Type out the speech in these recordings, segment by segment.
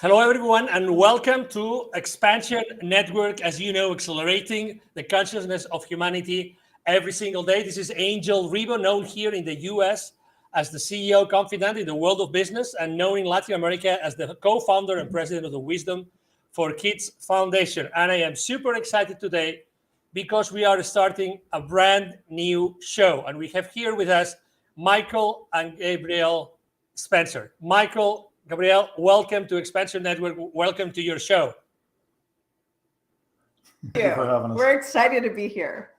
Hello, everyone, and welcome to XPNsion Network. As you know, accelerating the consciousness of humanity every single day. This is Angel Ribo, known here in the US as the CEO confidant in the world of business, and known in Latin America as the co-founder and president of the Wisdom for Kids Foundation. And I am super excited today because we are starting a brand new show. And we have here with us Michael and Gabrielle Spencer. Michael, Gabrielle, welcome to XPNsion Network. Welcome to your show. Thank you for having us. We're excited to be here.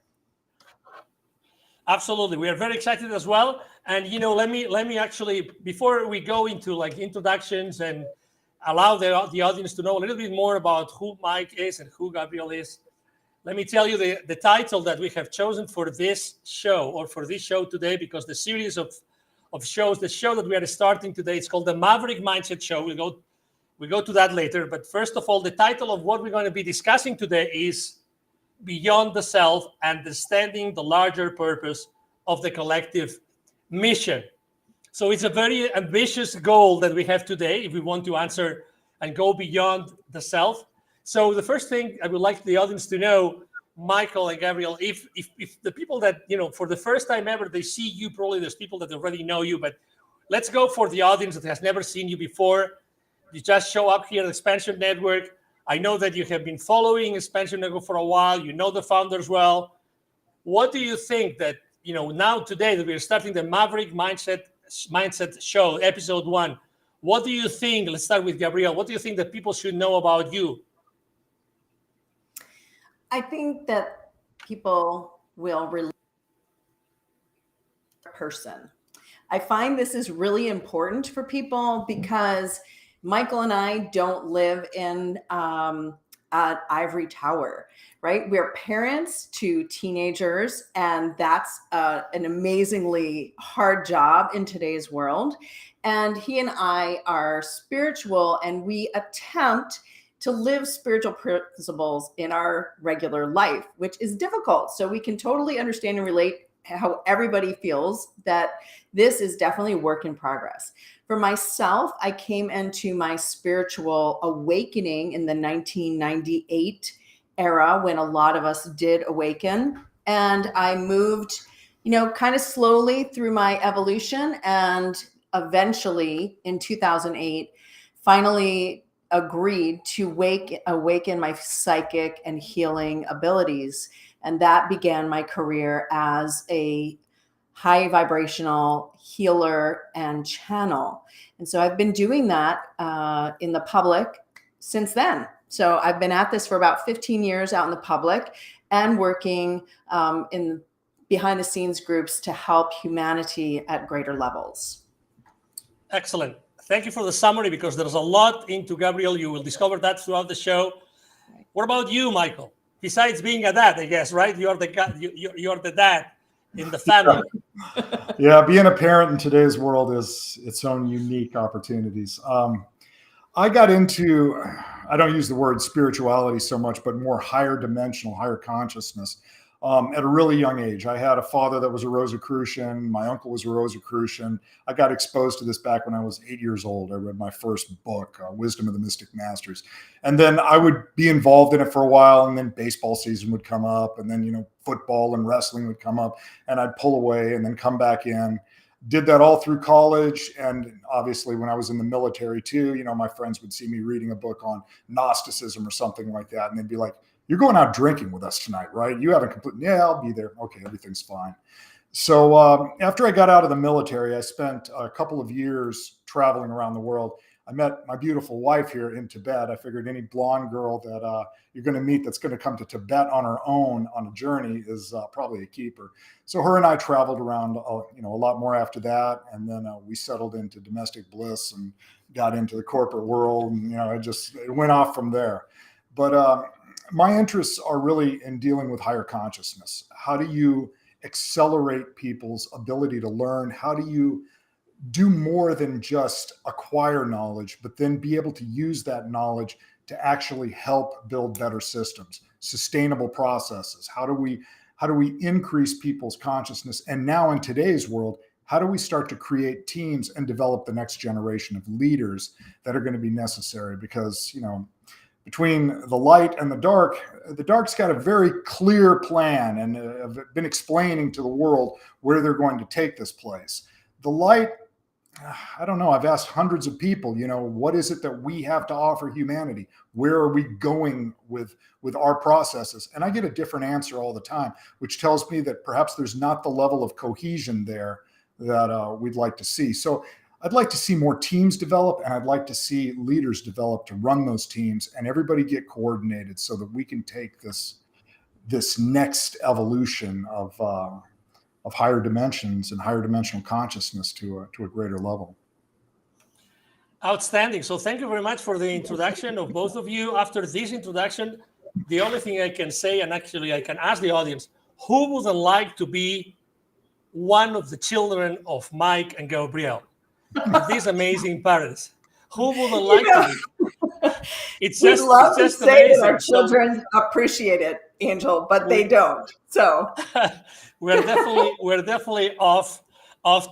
Absolutely, we are very excited as well. And let me actually, before we go into like introductions and allow the audience to know a little bit more about who Mike is and who Gabrielle is, let me tell you the title that we have chosen for this show, or for this show today, because the series of shows, the show that we are starting today, it's called the Maverick Mindset Show. We'll go to that later. But first of all, the title of what we're going to be discussing today is Beyond the Self, Understanding the Larger Purpose of the Collective Mission. So it's a very ambitious goal that we have today if we want to answer and go beyond the self. So the first thing I would like the audience to know, Michael and Gabrielle, if the people that, for the first time ever, they see you, probably there's people that already know you, but let's go for the audience that has never seen you before. You just show up here at XPNsion Network. I know that you have been following XPNsion Network for a while. You know the founders well. What do you think that, now today that we're starting the Maverick Mindset Show, episode 1, what do you think, let's start with Gabrielle, what do you think that people should know about you? I think that people will relate to a person. I find this is really important for people because Michael and I don't live in an ivory tower, right? We're parents to teenagers, and that's an amazingly hard job in today's world. And he and I are spiritual, and we attempt to live spiritual principles in our regular life, which is difficult. So we can totally understand and relate how everybody feels that this is definitely a work in progress. For myself, I came into my spiritual awakening in the 1998 era when a lot of us did awaken. And I moved, kind of slowly through my evolution, and eventually in 2008, finally agreed to awaken my psychic and healing abilities. And that began my career as a high vibrational healer and channel. And so I've been doing that in the public since then. So I've been at this for about 15 years out in the public and working in behind the scenes groups to help humanity at greater levels. Excellent. Thank you for the summary, because there's a lot into Gabrielle. You will discover that throughout the show. Right. What about you, Michael? Besides being a dad, I guess, right? You're the dad in the family. Yeah, being a parent in today's world is its own unique opportunities. I got into, I don't use the word spirituality so much, but more higher dimensional, higher consciousness. At a really young age. I had a father that was a Rosicrucian. My uncle was a Rosicrucian. I got exposed to this back when I was 8 years old. I read my first book, Wisdom of the Mystic Masters. And then I would be involved in it for a while, and then baseball season would come up, and then, football and wrestling would come up, and I'd pull away and then come back in. Did that all through college. And obviously when I was in the military too, my friends would see me reading a book on Gnosticism or something like that. And they'd be like, "You're going out drinking with us tonight, right? You haven't completed." "Yeah, I'll be there." "Okay, everything's fine." So after I got out of the military, I spent a couple of years traveling around the world. I met my beautiful wife here in Tibet. I figured any blonde girl that you're going to meet that's going to come to Tibet on her own on a journey is probably a keeper. So her and I traveled around, a lot more after that. And then we settled into domestic bliss and got into the corporate world. And, it went off from there. But my interests are really in dealing with higher consciousness. How do you accelerate people's ability to learn? How do you do more than just acquire knowledge, but then be able to use that knowledge to actually help build better systems, sustainable processes? How do we increase people's consciousness? And now in today's world, how do we start to create teams and develop the next generation of leaders that are going to be necessary? Because, between the light and the dark's got a very clear plan and have been explaining to the world where they're going to take this place. The light, I don't know, I've asked hundreds of people, what is it that we have to offer humanity? Where are we going with our processes? And I get a different answer all the time, which tells me that perhaps there's not the level of cohesion there that we'd like to see. So I'd like to see more teams develop, and I'd like to see leaders develop to run those teams and everybody get coordinated so that we can take this next evolution of higher dimensions and higher dimensional consciousness to a greater level. Outstanding. So thank you very much for the introduction of both of you. After this introduction, the only thing I can say, and actually I can ask the audience, who would like to be one of the children of Mike and Gabrielle? These amazing parents. Who would like to be? It's just, We'd love it's just to say amazing. that our children appreciate it, Angel, but they don't. So we're definitely off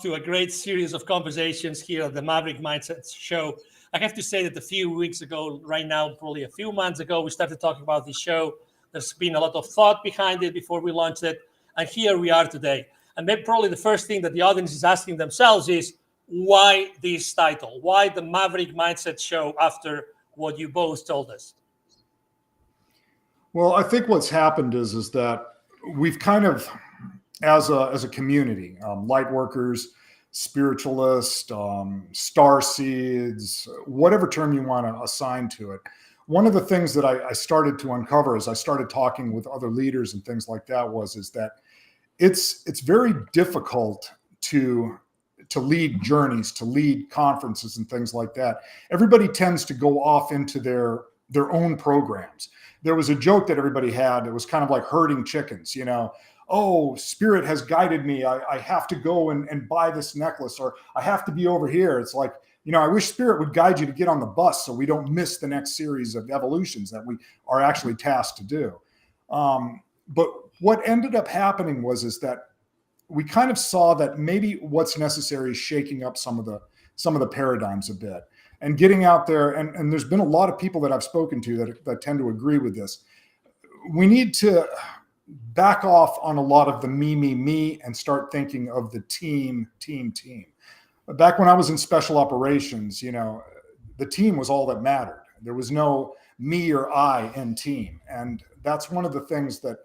to a great series of conversations here at the Maverick Mindset Show. I have to say that a few weeks ago, right now, probably a few months ago, we started talking about this show. There's been a lot of thought behind it before we launched it. And here we are today. And then probably the first thing that the audience is asking themselves is, why this title? Why the Maverick Mindset Show after what you both told us? Well, I think what's happened is that we've kind of, as a community, light workers, spiritualists, star seeds, whatever term you want to assign to it. One of the things that I started to uncover as I started talking with other leaders and things like that is that it's very difficult to lead journeys, to lead conferences and things like that. Everybody tends to go off into their own programs. There was a joke that everybody had. It was kind of like herding chickens, oh, spirit has guided me. I have to go and buy this necklace, or I have to be over here. It's like, I wish spirit would guide you to get on the bus so we don't miss the next series of evolutions that we are actually tasked to do. But what ended up happening is that we kind of saw that maybe what's necessary is shaking up some of the paradigms a bit and getting out there. And there's been a lot of people that I've spoken to that tend to agree with this. We need to back off on a lot of the me, and start thinking of the team. Back when I was in special operations, the team was all that mattered. There was no me or I in team. And that's one of the things that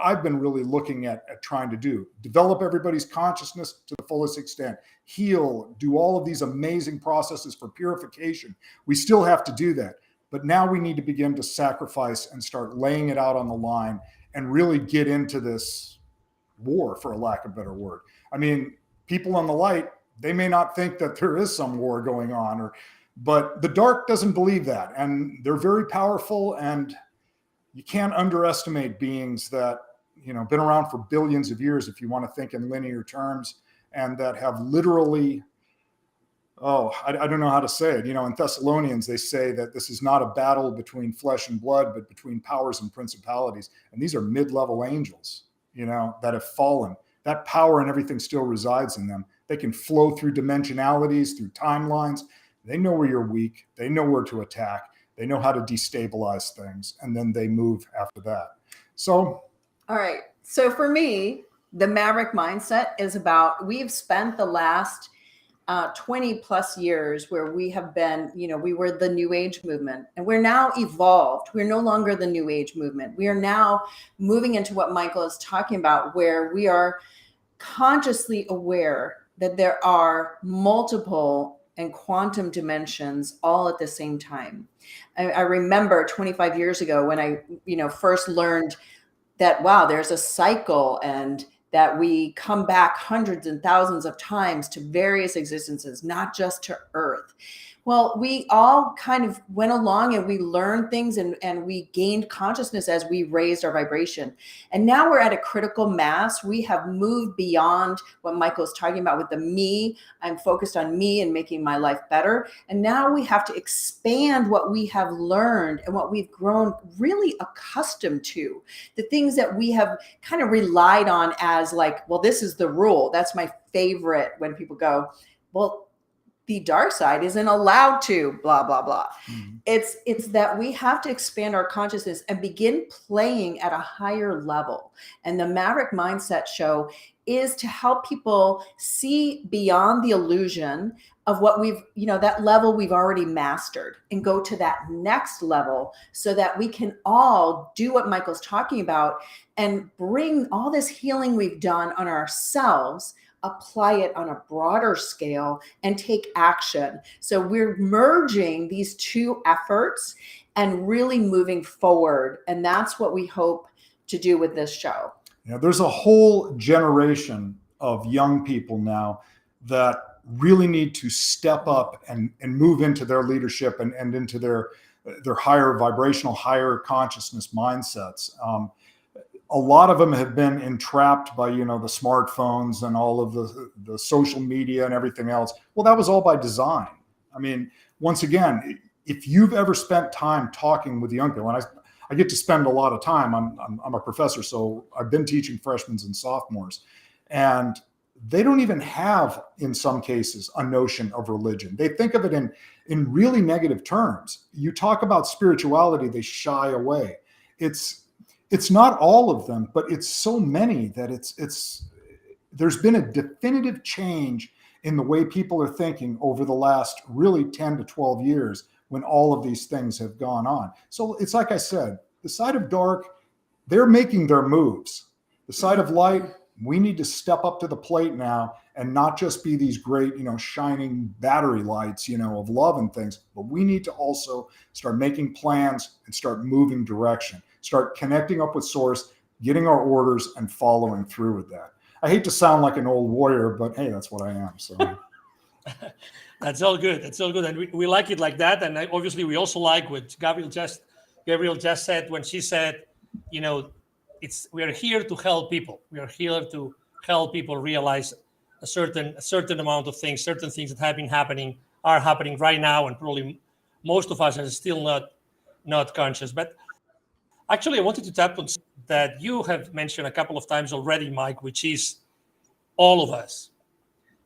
I've been really looking at trying to do. Develop everybody's consciousness to the fullest extent. Heal, do all of these amazing processes for purification. We still have to do that. But now we need to begin to sacrifice and start laying it out on the line and really get into this war, for a lack of a better word. I mean, people on the light, they may not think that there is some war going on, but the dark doesn't believe that. And they're very powerful, and you can't underestimate beings that, been around for billions of years, if you want to think in linear terms, and that have literally, I don't know how to say it. In Thessalonians, they say that this is not a battle between flesh and blood, but between powers and principalities. And these are mid-level angels, that have fallen. That power and everything still resides in them. They can flow through dimensionalities, through timelines. They know where you're weak. They know where to attack. They know how to destabilize things, and then they move after that. So, all right. So for me, the Maverick Mindset is about, we've spent the last 20 plus years where we have been, we were the New Age movement, and we're now evolved. We're no longer the New Age movement. We are now moving into what Michael is talking about, where we are consciously aware that there are multiple and quantum dimensions all at the same time. I remember 25 years ago when I, first learned that, wow, there's a cycle, and that we come back hundreds and thousands of times to various existences, not just to Earth. Well, we all kind of went along and we learned things and we gained consciousness as we raised our vibration. And now we're at a critical mass. We have moved beyond what Michael's talking about with the me. I'm focused on me and making my life better. And now we have to expand what we have learned and what we've grown really accustomed to. The things that we have kind of relied on as like, well, this is the rule. That's my favorite when people go, well, the dark side isn't allowed to blah, blah, blah. Mm-hmm. It's that we have to expand our consciousness and begin playing at a higher level. And the Maverick Mindset Show is to help people see beyond the illusion of what we've, that level we've already mastered and go to that next level so that we can all do what Michael's talking about and bring all this healing we've done on ourselves, apply it on a broader scale and take action. So we're merging these two efforts and really moving forward. And that's what we hope to do with this show. Yeah, there's a whole generation of young people now that really need to step up and move into their leadership and into their higher vibrational, higher consciousness mindsets. A lot of them have been entrapped by, the smartphones and all of the social media and everything else. Well, that was all by design. I mean, once again, if you've ever spent time talking with young people, and I get to spend a lot of time, I'm a professor, so I've been teaching freshmen and sophomores, and they don't even have, in some cases, a notion of religion. They think of it in really negative terms. You talk about spirituality, they shy away. It's not all of them, but it's so many that there's been a definitive change in the way people are thinking over the last really 10 to 12 years when all of these things have gone on. So it's like I said, the side of dark, they're making their moves. The side of light, we need to step up to the plate now and not just be these great, shining battery lights, of love and things, but we need to also start making plans and start moving direction. Start connecting up with source, getting our orders and following through with that. I hate to sound like an old warrior, but hey, that's what I am. So that's all good. That's all good. And we like it like that. And obviously we also like what Gabrielle just said when she said, we are here to help people. We are here to help people realize a certain amount of things, certain things that have been happening are happening right now. And probably most of us are still not conscious, but actually, I wanted to tap on that you have mentioned a couple of times already, Mike, which is all of us.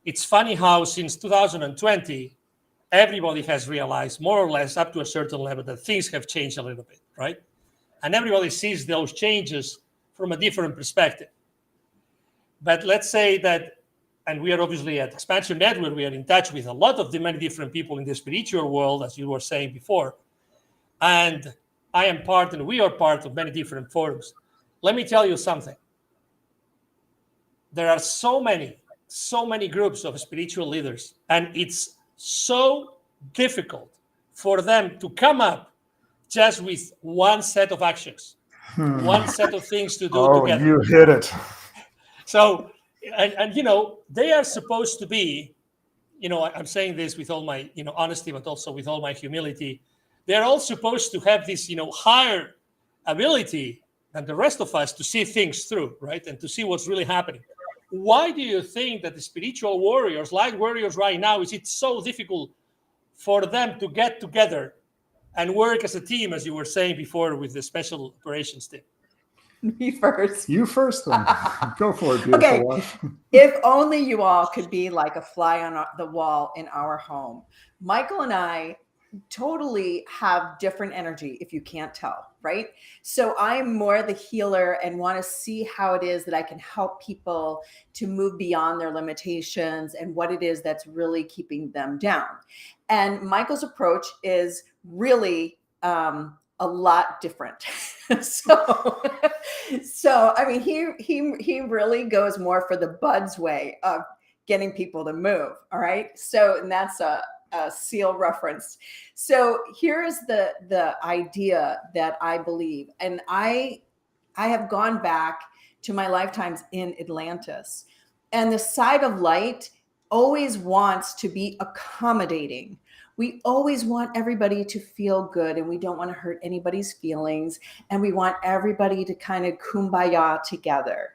It's funny how since 2020, everybody has realized more or less up to a certain level that things have changed a little bit, right? And everybody sees those changes from a different perspective. But let's say that, and we are obviously at XPNsion Network, we are in touch with a lot of the many different people in the spiritual world, as you were saying before. And I am part, and we are part of many different forums. Let me tell you something. There are so many groups of spiritual leaders, and it's so difficult for them to come up just with one set of actions, one set of things to do together. You hit it. So, and they are supposed to be, I'm saying this with all my, honesty, but also with all my humility. They're all supposed to have this, higher ability than the rest of us to see things through, right? And to see what's really happening. Why do you think that the spiritual warriors, light warriors right now, is it so difficult for them to get together and work as a team, as you were saying before with the special operations team? Me first. You first then. Go for it, beautiful wife. If only you all could be like a fly on the wall in our home. Michael and I totally have different energy, if you can't tell, right? So I'm more the healer and want to see how it is that I can help people to move beyond their limitations and what it is that's really keeping them down. And Michael's approach is really a lot different. So I mean, he really goes more for the Bud's way of getting people to move. All right. So, and that's a SEAL reference. So here's the idea that I believe, and I have gone back to my lifetimes in Atlantis, and the side of light always wants to be accommodating, We always want everybody to feel good, and we don't want to hurt anybody's feelings. And we want everybody to kind of kumbaya together.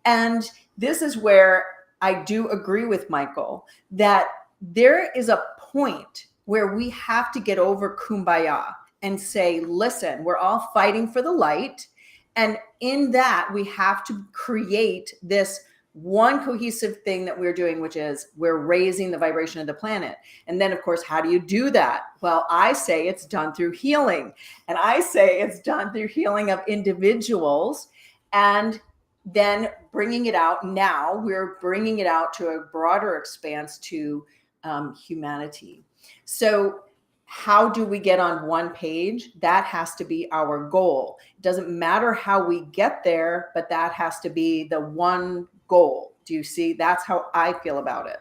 And this is where I do agree with Michael that there is a point where we have to get over kumbaya and say, listen, we're all fighting for the light. And in that, we have to create this one cohesive thing that we're doing, which is we're raising the vibration of the planet. And then, of course, how do you do that? Well, I say it's done through healing. And I say it's done through healing of individuals and then bringing it out. Now we're bringing it out to a broader expanse to humanity. So how do we get on one page? That has to be our goal. It doesn't matter how we get there, but that has to be the one goal. Do you see? That's how I feel about it.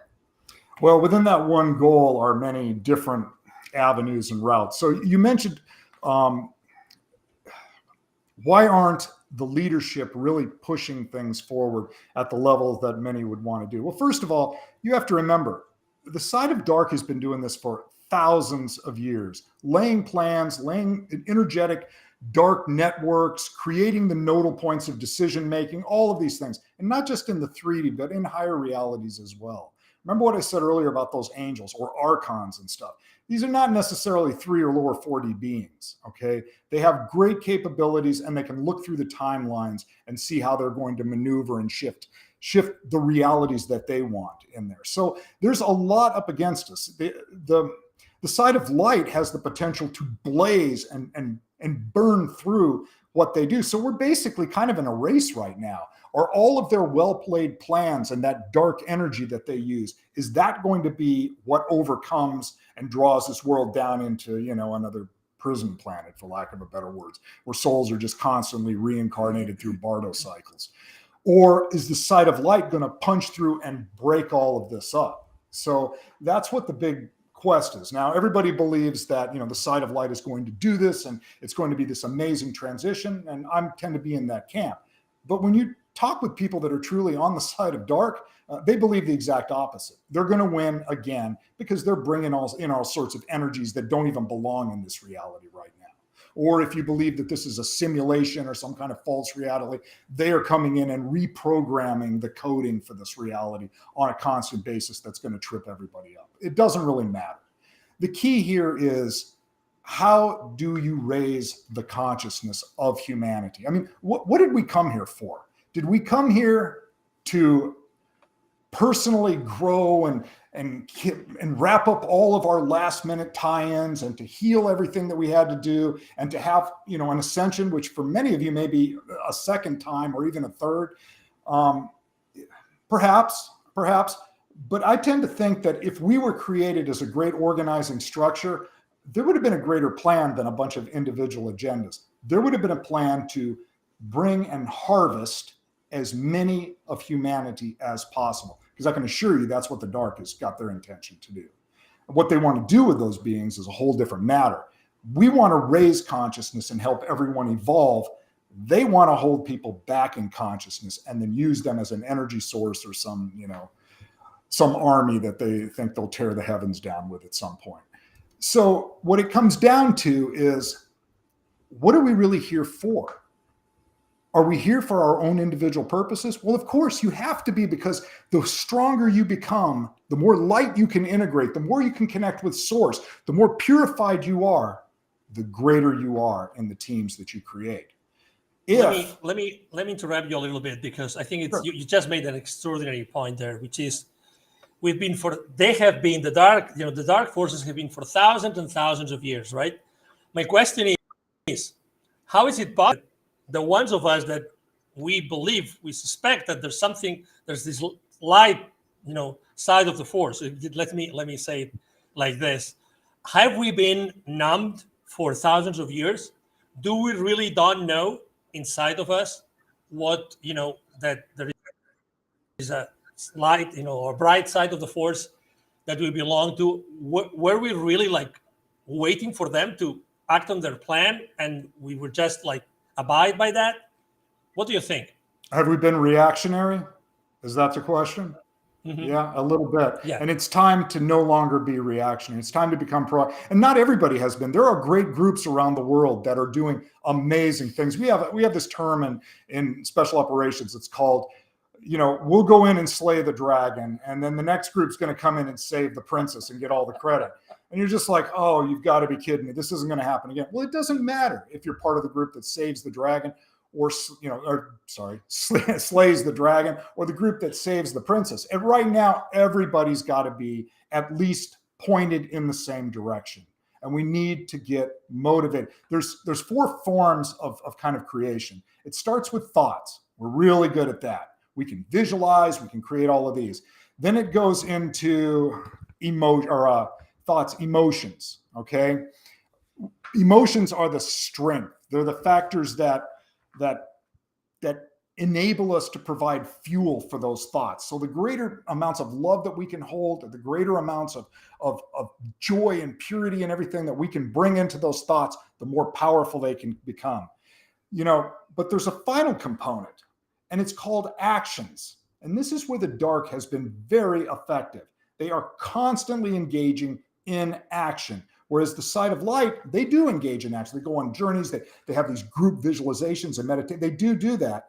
Well, within that one goal are many different avenues and routes. So you mentioned, why aren't the leadership really pushing things forward at the level that many would want to do? Well, first of all, you have to remember, the side of dark has been doing this for thousands of years, laying plans, laying energetic dark networks, creating the nodal points of decision making, all of these things, and not just in the 3D, but in higher realities as well. Remember what I said earlier about those angels or archons and stuff. These are not necessarily 3 or lower 4D beings, okay? They have great capabilities, and they can look through the timelines and see how they're going to maneuver and shift the realities that they want in there. So there's a lot up against us. The side of light has the potential to blaze and burn through what they do. So we're basically kind of in a race right now. Are all of their well-played plans and that dark energy that they use, is that going to be what overcomes and draws this world down into, another prison planet, for lack of a better words, where souls are just constantly reincarnated through Bardo cycles? Or is the side of light going to punch through and break all of this up? So that's what the big quest is. Now, everybody believes that, the side of light is going to do this and it's going to be this amazing transition. And I tend to be in that camp. But when you talk with people that are truly on the side of dark, they believe the exact opposite. They're going to win again because they're bringing all sorts of energies that don't even belong in this reality right now. Or if you believe that this is a simulation or some kind of false reality, they are coming in and reprogramming the coding for this reality on a constant basis that's going to trip everybody up. It doesn't really matter. The key here is, how do you raise the consciousness of humanity? I mean, what did we come here for? Did we come here to personally grow and wrap up all of our last minute tie-ins and to heal everything that we had to do and to have, an ascension, which for many of you may be a second time or even a third? Perhaps, but I tend to think that if we were created as a great organizing structure, there would have been a greater plan than a bunch of individual agendas. There would have been a plan to bring and harvest as many of humanity as possible. Because I can assure you that's what the dark has got their intention to do. What they want to do with those beings is a whole different matter. We want to raise consciousness and help everyone evolve. They want to hold people back in consciousness and then use them as an energy source or some army that they think they'll tear the heavens down with at some point. So what it comes down to is, what are we really here for? Are we here for our own individual purposes? Well, of course you have to be, because the stronger you become, the more light you can integrate, the more you can connect with source, the more purified you are, the greater you are in the teams that you create. Let me interrupt you a little bit, because I think it's, sure. you just made an extraordinary point there, which is the dark forces have been for thousands and thousands of years, right? My question is, how is it possible the ones of us that we suspect that there's this light, side of the force? Let me say it like this. Have we been numbed for thousands of years? Do we really don't know inside of us what, that there is a light, or bright side of the force that we belong to? Were we really waiting for them to act on their plan and we were just abide by that? What do you think? Have we been reactionary? Is that the question? Yeah, a little bit. Yeah. And it's time to no longer be reactionary. It's time to become pro. And not everybody has been. There are great groups around the world that are doing amazing things. We have this term in special operations. It's called, we'll go in and slay the dragon, and then the next group's going to come in and save the princess and get all the credit. And you're just like, oh, you've got to be kidding me. This isn't going to happen again. Well, it doesn't matter if you're part of the group that saves the dragon slays the dragon, or the group that saves the princess. And right now, everybody's got to be at least pointed in the same direction. And we need to get motivated. There's 4 forms of kind of creation. It starts with thoughts. We're really good at that. We can visualize, we can create all of these. Then it goes into thoughts, emotions, okay? Emotions are the strength. They're the factors that enable us to provide fuel for those thoughts. So the greater amounts of love that we can hold, the greater amounts of joy and purity and everything that we can bring into those thoughts, the more powerful they can become. But there's a final component, and it's called actions. And this is where the dark has been very effective. They are constantly engaging in action. Whereas the side of light, they do engage in action. They go on journeys. They have these group visualizations and meditate. They do that,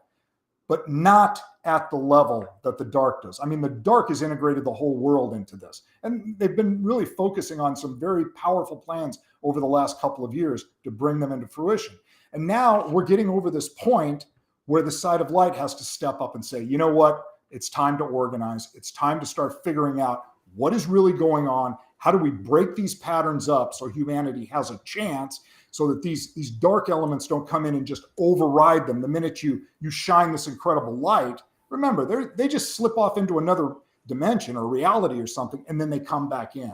but not at the level that the dark does. I mean, the dark has integrated the whole world into this. And they've been really focusing on some very powerful plans over the last couple of years to bring them into fruition. And now we're getting over this point where the side of light has to step up and say, you know what? It's time to organize. It's time to start figuring out what is really going on. How do we break these patterns up so humanity has a chance, so that these dark elements don't come in and just override them the minute you shine this incredible light? Remember, they just slip off into another dimension or reality or something, and then they come back in.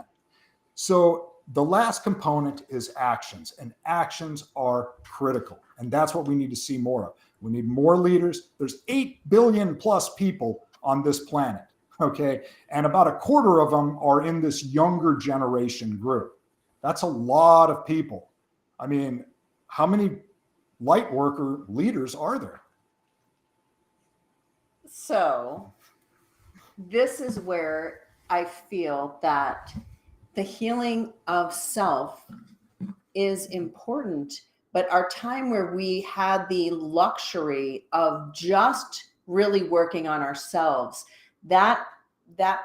So the last component is actions, and actions are critical. And that's what we need to see more of. We need more leaders. There's 8 billion plus people on this planet. Okay. And about a quarter of them are in this younger generation group. That's a lot of people. I mean, how many light worker leaders are there? So this is where I feel that the healing of self is important, but our time where we had the luxury of just really working on ourselves, that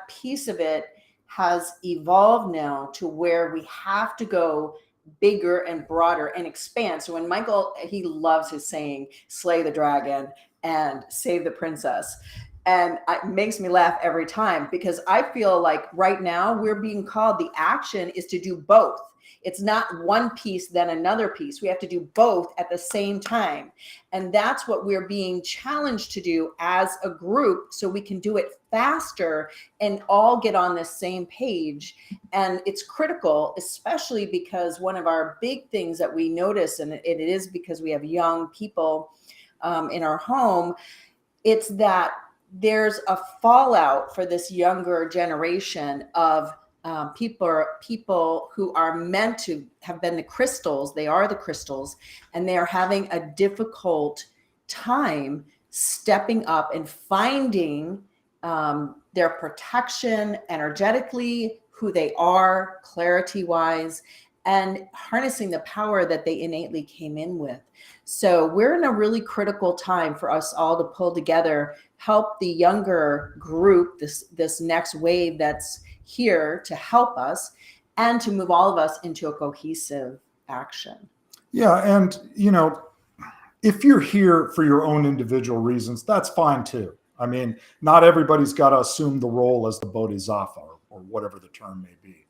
piece of it has evolved now to where we have to go bigger and broader and expand. So when Michael, he loves his saying, slay the dragon and save the princess. And it makes me laugh every time, because I feel like right now we're being called, the action is to do both. It's not one piece, then another piece. We have to do both at the same time. And that's what we're being challenged to do as a group, so we can do it faster and all get on the same page. And it's critical, especially because one of our big things that we notice, and it is because we have young people in our home, it's that there's a fallout for this younger generation of people who are meant to have been the crystals. They are the crystals, and they are having a difficult time stepping up and finding their protection energetically, who they are clarity wise, and harnessing the power that they innately came in with. So we're in a really critical time for us all to pull together, help the younger group, this next wave that's here to help us, and to move all of us into a cohesive action. Yeah. And, if you're here for your own individual reasons, that's fine too. I mean, not everybody's got to assume the role as the bodhisattva or whatever the term may be.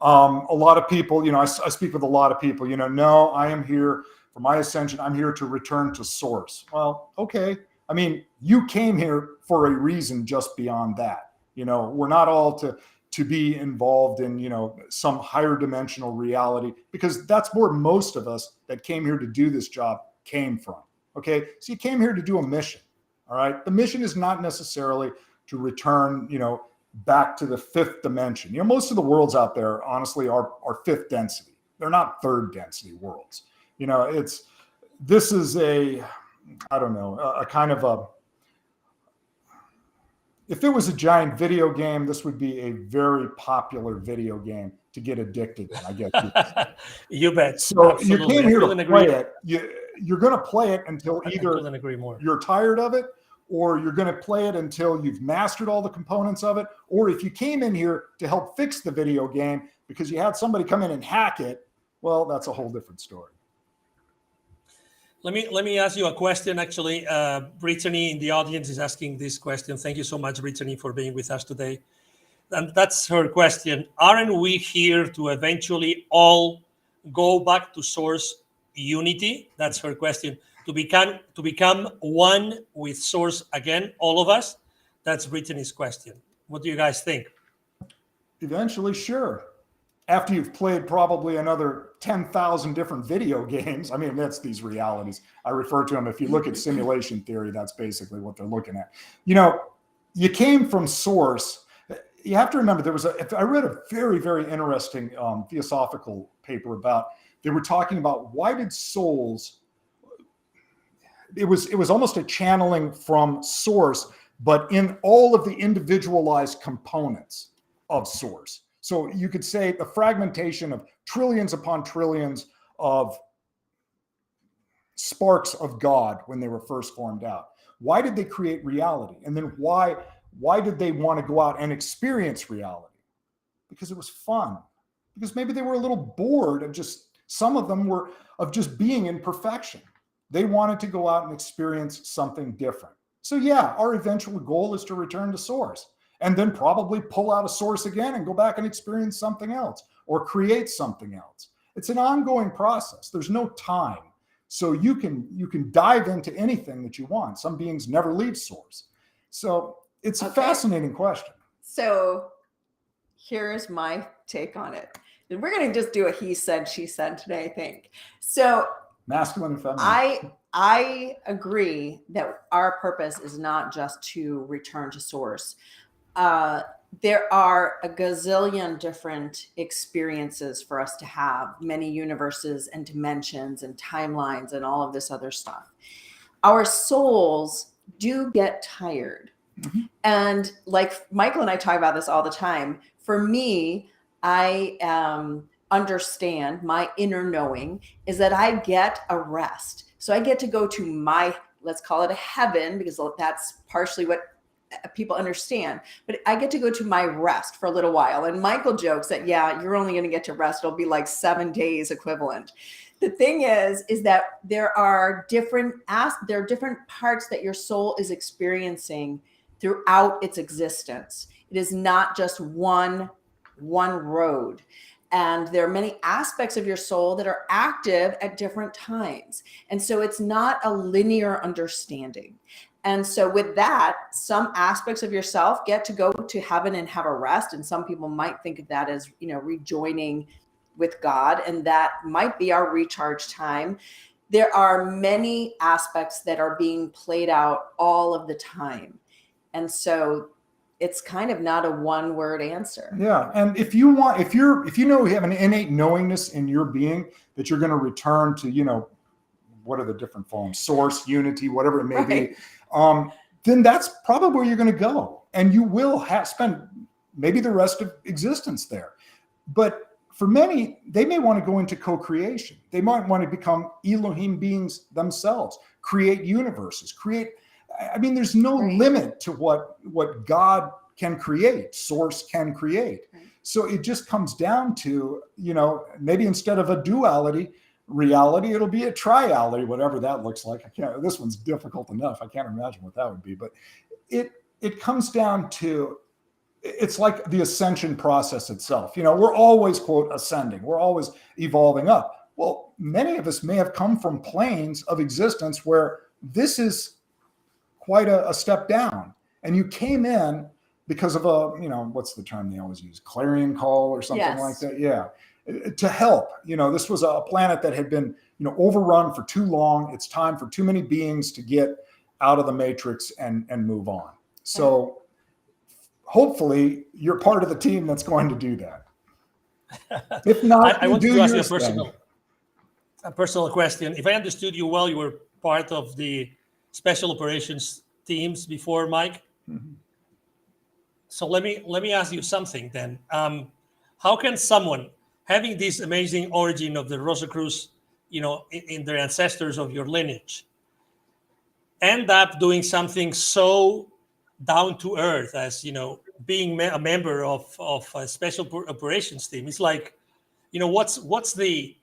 A lot of people, I speak with a lot of people, no, I am here for my ascension. I'm here to return to source. Well, okay. I mean, you came here for a reason just beyond that. We're not all to be involved in, some higher dimensional reality, because that's where most of us that came here to do this job came from. Okay. So you came here to do a mission. All right. The mission is not necessarily to return, back to the 5th dimension. Most of the worlds out there, honestly, are 5th density. They're not 3rd density worlds. This is a kind of if it was a giant video game, this would be a very popular video game to get addicted in, I guess. You bet. So Absolutely. you came here to play it. You're going to play it until either you're tired of it, or you're going to play it until you've mastered all the components of it. Or if you came in here to help fix the video game because you had somebody come in and hack it, well, that's a whole different story. Let me ask you a question. Actually, Brittany in the audience is asking this question. Thank you so much, Brittany, for being with us today. And that's her question. Aren't we here to eventually all go back to source unity? That's her question. To become one with source again, all of us? That's Brittany's question. What do you guys think? Eventually, sure. After you've played probably another 10,000 different video games. I mean, that's these realities. I refer to them. If you look at simulation theory, that's basically what they're looking at. You know, you came from source. You have to remember I read a very, very interesting theosophical paper about, they were talking about why did souls, it was almost a channeling from source, but in all of the individualized components of source. So you could say the fragmentation of trillions upon trillions of sparks of God when they were first formed out. Why did they create reality? And then why did they want to go out and experience reality? Because it was fun. Because maybe they were a little bored of some of them were of just being in perfection. They wanted to go out and experience something different. So yeah, our eventual goal is to return to source. And then probably pull out a source again and go back and experience something else or create something else. It's an ongoing process. There's no time. So you can dive into anything that you want. Some beings never leave source. So it's a fascinating question. So here's my take on it. And we're going to just do a he said, she said today, I think. So masculine and feminine. I agree that our purpose is not just to return to source. There are a gazillion different experiences for us to have, many universes and dimensions and timelines and all of this other stuff. Our souls do get tired. Mm-hmm. And like Michael and I talk about this all the time. For me, I understand my inner knowing is that I get a rest. So I get to go to my, let's call it a heaven, because that's partially what people understand, but I get to go to my rest for a little while. And Michael jokes that, yeah, you're only going to get to rest. It'll be like 7 days equivalent. The thing is that there are different parts that your soul is experiencing throughout its existence. It is not just one road. And there are many aspects of your soul that are active at different times. And so it's not a linear understanding. And so with that, some aspects of yourself get to go to heaven and have a rest. And some people might think of that as, rejoining with God. And that might be our recharge time. There are many aspects that are being played out all of the time. And so it's kind of not a one-word answer. Yeah. And if you have an innate knowingness in your being that you're going to return to, what are the different forms, source, unity, whatever it may be, then that's probably where you're going to go. And you will spend maybe the rest of existence there. But for many, they may want to go into co-creation. They might want to become Elohim beings themselves, create universes, there's no limit to what God can create, source can create. Right. So it just comes down to, maybe instead of a duality, reality, it'll be a triality, whatever that looks like. This one's difficult enough. I can't imagine what that would be, but it comes down to, it's like the ascension process itself. We're always, quote, ascending. We're always evolving up. Well, many of us may have come from planes of existence where this is quite a step down. And you came in because of what's the term they always use? Clarion call or something like that. Yeah. To help. This was a planet that had been, overrun for too long. It's time for too many beings to get out of the matrix and move on. So hopefully you're part of the team that's going to do that. If not, I want to ask you a personal question. If I understood you well, you were part of the special operations teams before, Mike. Mm-hmm. So let me ask you something then. How can someone having this amazing origin of the Rosicrucians, in their ancestors of your lineage, end up doing something so down to earth as being a member of a special operations team? It's like, what's the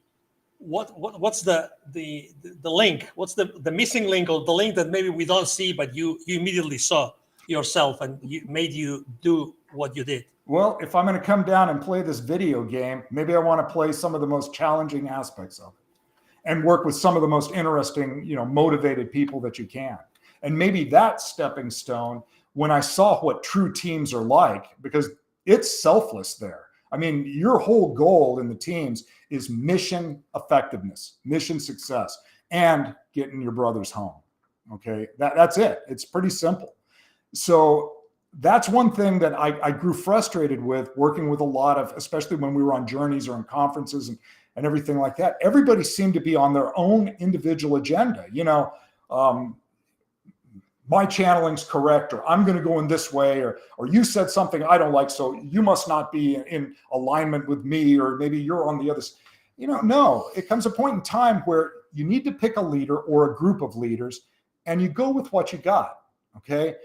link? What's the missing link, or the link that maybe we don't see, but you immediately saw yourself and made you do what you did? Well, if I'm going to come down and play this video game, maybe I want to play some of the most challenging aspects of it and work with some of the most interesting, motivated people that you can. And maybe that stepping stone, when I saw what true teams are like, because it's selfless there. I mean, your whole goal in the teams is mission effectiveness, mission success, and getting your brothers home. Okay, that's it. It's pretty simple. So that's one thing that I grew frustrated with, working with a lot of, especially when we were on journeys or in conferences and everything like that. Everybody seemed to be on their own individual agenda. My channeling's correct, or I'm going to go in this way, or you said something I don't like, so you must not be in alignment with me, or maybe you're on the other side. No, it comes a point in time where you need to pick a leader or a group of leaders, and you go with what you got. Okay.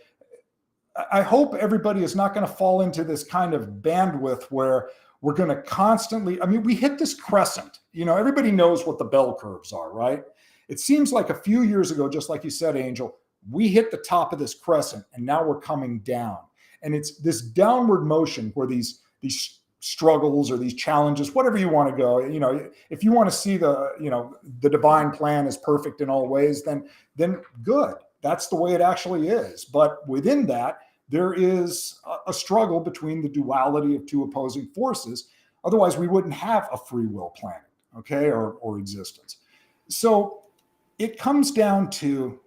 I hope everybody is not going to fall into this kind of bandwidth where we're going to constantly, we hit this crescent. Everybody knows what the bell curves are, right? It seems like a few years ago, just like you said, Angel, we hit the top of this crescent and now we're coming down. And it's this downward motion where these struggles or these challenges, whatever you want to go, if you want to see the divine plan is perfect in all ways, then good. That's the way it actually is. But within that, there is a struggle between the duality of two opposing forces. Otherwise, we wouldn't have a free will planet, okay, or existence. So it comes down to,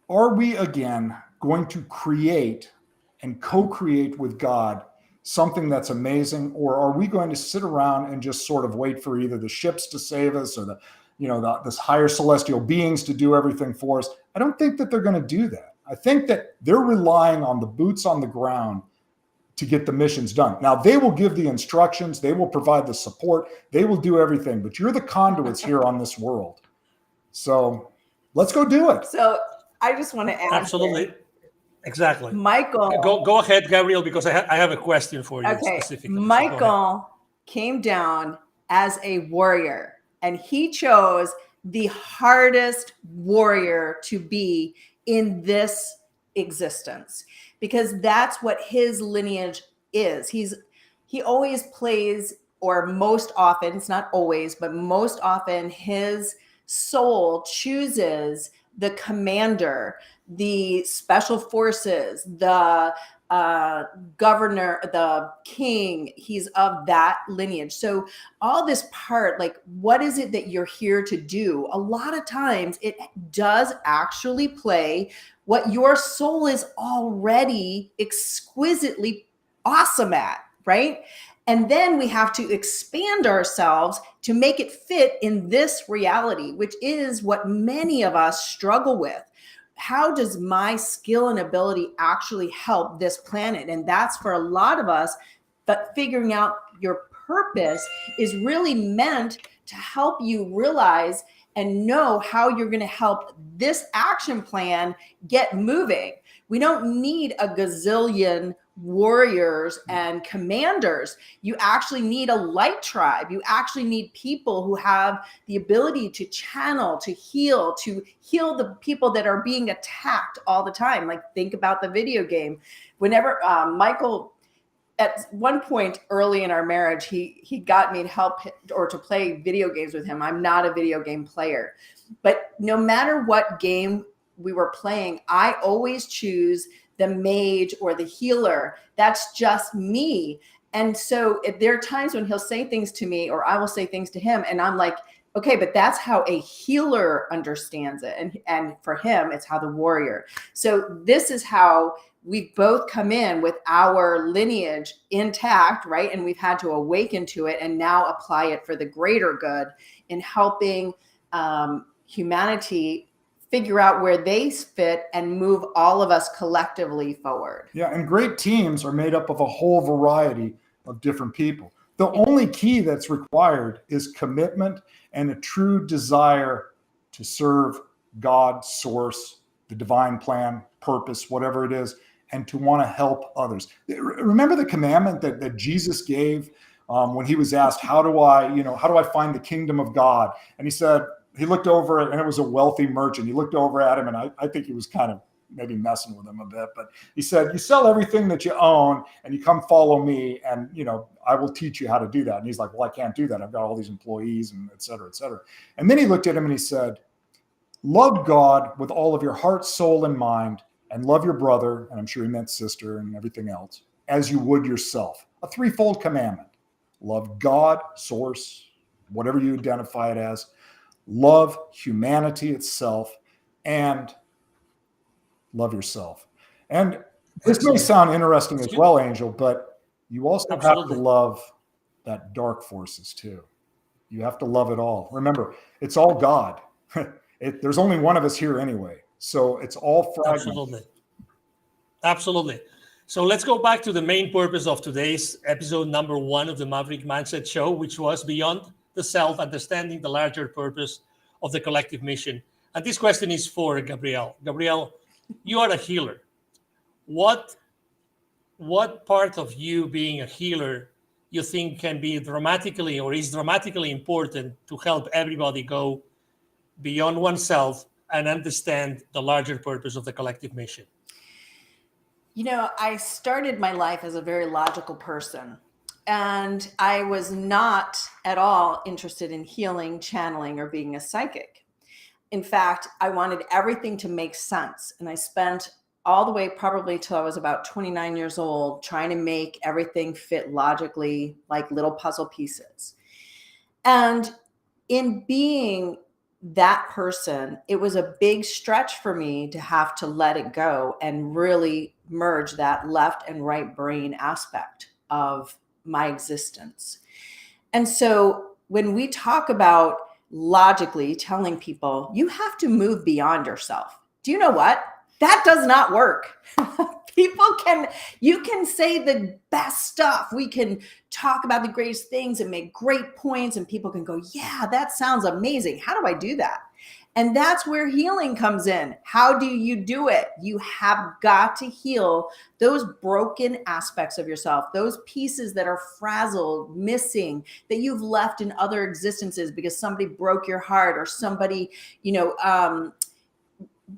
are we again going to create and co-create with God something that's amazing, or are we going to sit around and just sort of wait for either the ships to save us or this higher celestial beings to do everything for us? I don't think that they're going to do that. I think that they're relying on the boots on the ground to get the missions done. Now, they will give the instructions, they will provide the support, they will do everything, but you're the conduits here on this world. So let's go do it. So I just want to add. Absolutely. Here, Exactly. Michael. Go ahead, Gabrielle, because I have a question for you specifically. Michael came down as a warrior, and he chose the hardest warrior to be in this existence, because that's what his lineage is. He always plays, or most often, it's not always, but most often his soul chooses the commander, the special forces, the governor, the king. He's of that lineage. So all this part, like, what is it that you're here to do? A lot of times it does actually play what your soul is already exquisitely awesome at, right? And then we have to expand ourselves to make it fit in this reality, which is what many of us struggle with. How does my skill and ability actually help this planet? And that's for a lot of us, but figuring out your purpose is really meant to help you realize and know how you're going to help this action plan get moving. We don't need a gazillion warriors and commanders. You actually need a light tribe. You actually need people who have the ability to channel, to heal the people that are being attacked all the time. Like, think about the video game. Whenever Michael, at one point early in our marriage, he got me to help or to play video games with him. I'm not a video game player, but no matter what game we were playing, I always choose the mage or the healer. That's just me. And so there are times when he'll say things to me, or I will say things to him, and I'm like, okay, but that's how a healer understands it. And for him, it's how the warrior. So this is how we both come in with our lineage intact, right? And we've had to awaken to it and now apply it for the greater good in helping humanity figure out where they fit and move all of us collectively forward. Yeah, and great teams are made up of a whole variety of different people. The only key that's required is commitment and a true desire to serve God, source, the divine plan, purpose, whatever it is, and to want to help others. Remember the commandment that Jesus gave when he was asked, how do I find the kingdom of God? And he said, he looked over it, and it was a wealthy merchant. He looked over at him, and I think he was kind of maybe messing with him a bit, but he said, you sell everything that you own and you come follow me, and I will teach you how to do that. And he's like, well, I can't do that. I've got all these employees and et cetera, et cetera. And then he looked at him and he said, love God with all of your heart, soul, and mind, and love your brother, and I'm sure he meant sister and everything else, as you would yourself. A threefold commandment. Love God, source, whatever you identify it as. Love humanity itself, and love yourself. And this may sound interesting as well, Angel, but you also have to love that dark forces too. You have to love it all. Remember, it's all God. There's only one of us here anyway. So it's all fragmented. Absolutely. So let's go back to the main purpose of today's episode number 1 of the Maverick Mindset Show, which was beyond the self, understanding the larger purpose of the collective mission. And this question is for Gabrielle. Gabrielle, you are a healer. What part of you being a healer you think can be dramatically or is dramatically important to help everybody go beyond oneself and understand the larger purpose of the collective mission? I started my life as a very logical person, and I was not at all interested in healing, channeling, or being a psychic. In fact, I wanted everything to make sense. And I spent all the way probably till I was about 29 years old trying to make everything fit logically, like little puzzle pieces. And in being that person, it was a big stretch for me to have to let it go and really merge that left and right brain aspect of my existence. And so when we talk about logically telling people, you have to move beyond yourself, do you know what? That does not work. You can say the best stuff. We can talk about the greatest things and make great points, and people can go, yeah, that sounds amazing. How do I do that? And that's where healing comes in. How do you do it? You have got to heal those broken aspects of yourself, those pieces that are frazzled, missing, that you've left in other existences because somebody broke your heart, or somebody,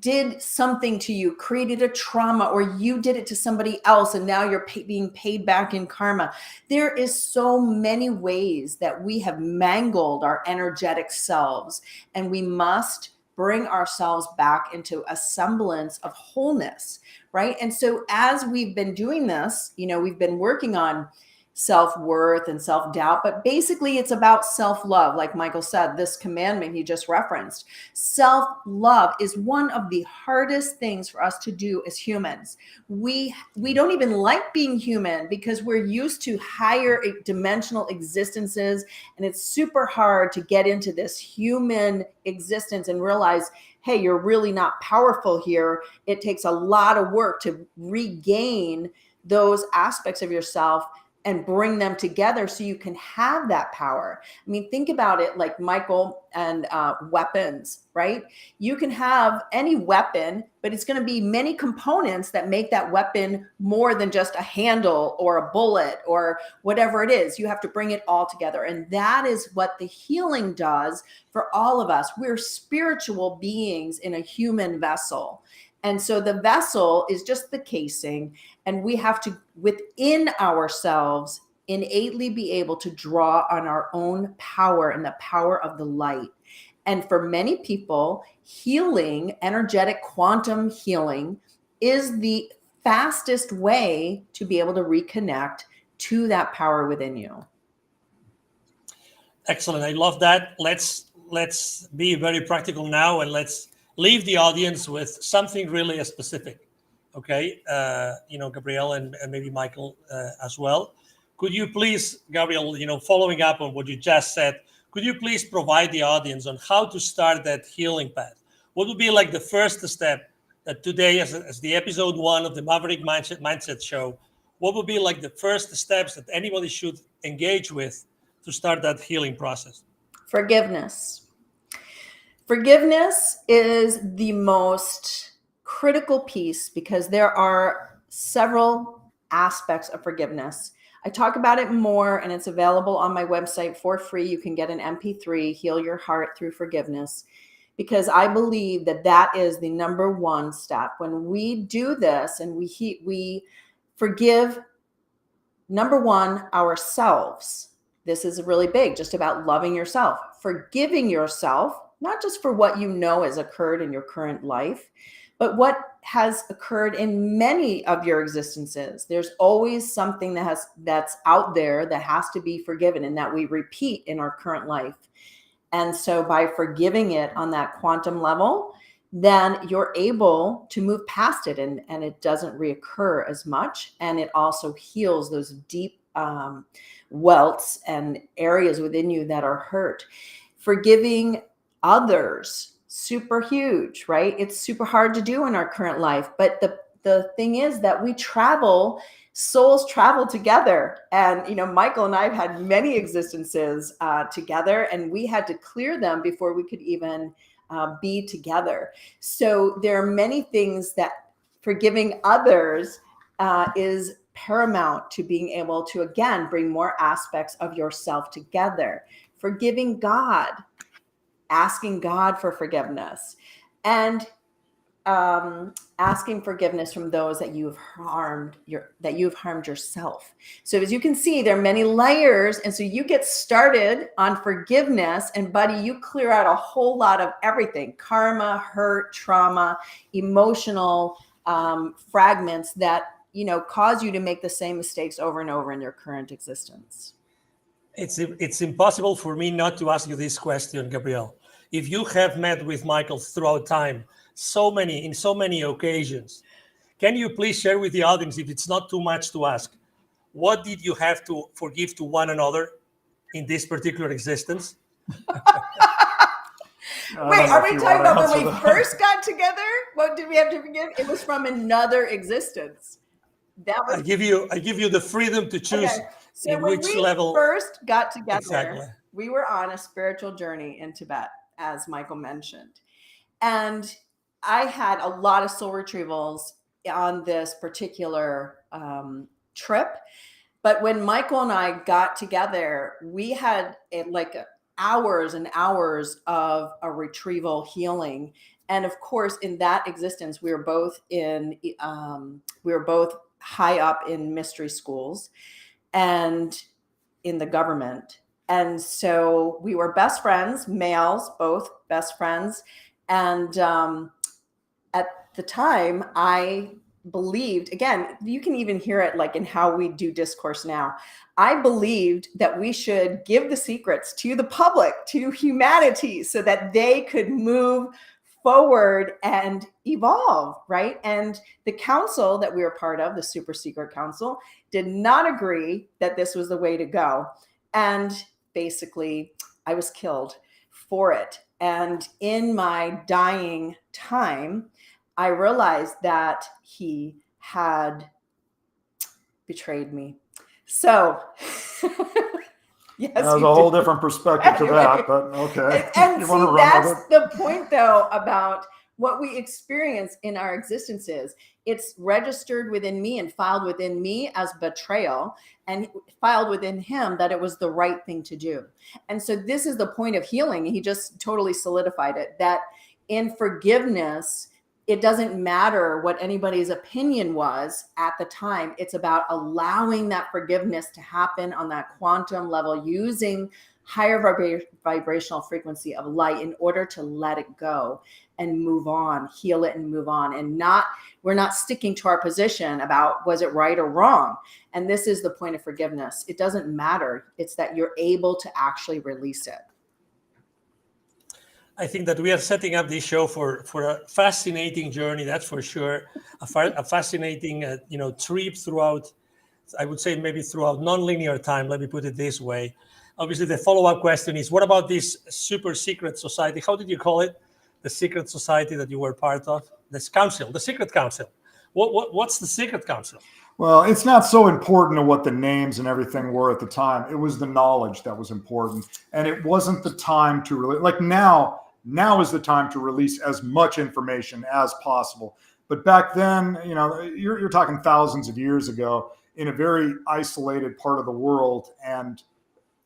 did something to you, created a trauma, or you did it to somebody else, and now you're being paid back in karma. There is so many ways that we have mangled our energetic selves, and we must bring ourselves back into a semblance of wholeness, right? And so as we've been doing this, we've been working on self-worth and self-doubt, but basically it's about self-love. Like Michael said, this commandment he just referenced, self-love is one of the hardest things for us to do as humans. We don't even like being human because we're used to higher dimensional existences, and it's super hard to get into this human existence and realize, hey, you're really not powerful here. It takes a lot of work to regain those aspects of yourself and bring them together so you can have that power. I mean, think about it like Michael and weapons, right? You can have any weapon, but it's going to be many components that make that weapon more than just a handle or a bullet or whatever it is. You have to bring it all together. And that is what the healing does for all of us. We're spiritual beings in a human vessel. And so the vessel is just the casing, and we have to, within ourselves, innately be able to draw on our own power and the power of the light. And for many people, healing, energetic quantum healing, is the fastest way to be able to reconnect to that power within you. Excellent. I love that. Let's be very practical now, and let's leave the audience with something really specific. Okay. Gabrielle and maybe Michael as well. Could you please, Gabrielle, following up on what you just said, could you please provide the audience on how to start that healing path? what would be like the first step that today, as the episode 1 of the Maverick Mindset Show, what would be like the first steps that anybody should engage with to start that healing process? Forgiveness. Forgiveness is the most critical piece because there are several aspects of forgiveness. I talk about it more, and it's available on my website for free. You can get an MP3, Heal Your Heart Through Forgiveness, because I believe that that is the number one step. When we do this and we forgive, number one, ourselves. This is really big, just about loving yourself, forgiving yourself, not just for what you know has occurred in your current life, but what has occurred in many of your existences. There's always something that's out there that has to be forgiven and that we repeat in our current life. And so by forgiving it on that quantum level, then you're able to move past it and it doesn't reoccur as much. And it also heals those deep welts and areas within you that are hurt. Forgiving others, super huge, right? It's super hard to do in our current life. But the thing is that souls travel together. And, Michael and I have had many existences together, and we had to clear them before we could even be together. So there are many things that forgiving others is paramount to being able to, again, bring more aspects of yourself together. Forgiving God, asking God for forgiveness, and asking forgiveness from those that you've harmed yourself. So as you can see, there are many layers. And so you get started on forgiveness, and buddy, you clear out a whole lot of everything: karma, hurt, trauma, emotional fragments that, cause you to make the same mistakes over and over in your current existence. It's impossible for me not to ask you this question, Gabrielle. If you have met with Michael throughout time, in so many occasions, can you please share with the audience, if it's not too much to ask, what did you have to forgive to one another in this particular existence? Wait, are we talking about when we first got together? What did we have to forgive? It was from another existence. I give you the freedom to choose. Okay. So in which level. When we first got together, exactly. We were on a spiritual journey in Tibet, as Michael mentioned. And I had a lot of soul retrievals on this particular trip. But when Michael and I got together, we had hours and hours of a retrieval healing. And of course, in that existence, we were both high up in mystery schools and in the government. And so we were best friends, males, both best friends. And at the time, I believed, again, you can even hear it like in how we do discourse now. I believed that we should give the secrets to the public, to humanity, so that they could move forward and evolve, right? And the council that we were part of, the super secret council, did not agree that this was the way to go. And basically, I was killed for it. And in my dying time, I realized that he had betrayed me. So, yes, there's a whole different perspective to that, but okay. And see, that's the point, though, about what we experience in our existences. It's registered within me and filed within me as betrayal, and filed within him that it was the right thing to do. And so this is the point of healing. He just totally solidified it, that in forgiveness, it doesn't matter what anybody's opinion was at the time. It's about allowing that forgiveness to happen on that quantum level, using higher vibrational frequency of light in order to let it go and move on, heal it and move on. And we're not sticking to our position about was it right or wrong. And this is the point of forgiveness. It doesn't matter. It's that you're able to actually release it. I think that we are setting up this show for a fascinating journey, that's for sure. A fascinating trip throughout, I would say maybe throughout nonlinear time, let me put it this way. Obviously, the follow-up question is, what about this super secret society? How did you call it? the secret society that you were part of? This council, the secret council. What's the secret council? Well, it's not so important to what the names and everything were at the time. It was the knowledge that was important. And it wasn't the time to really, like now is the time to release as much information as possible. But back then, you know, you're talking thousands of years ago in a very isolated part of the world. And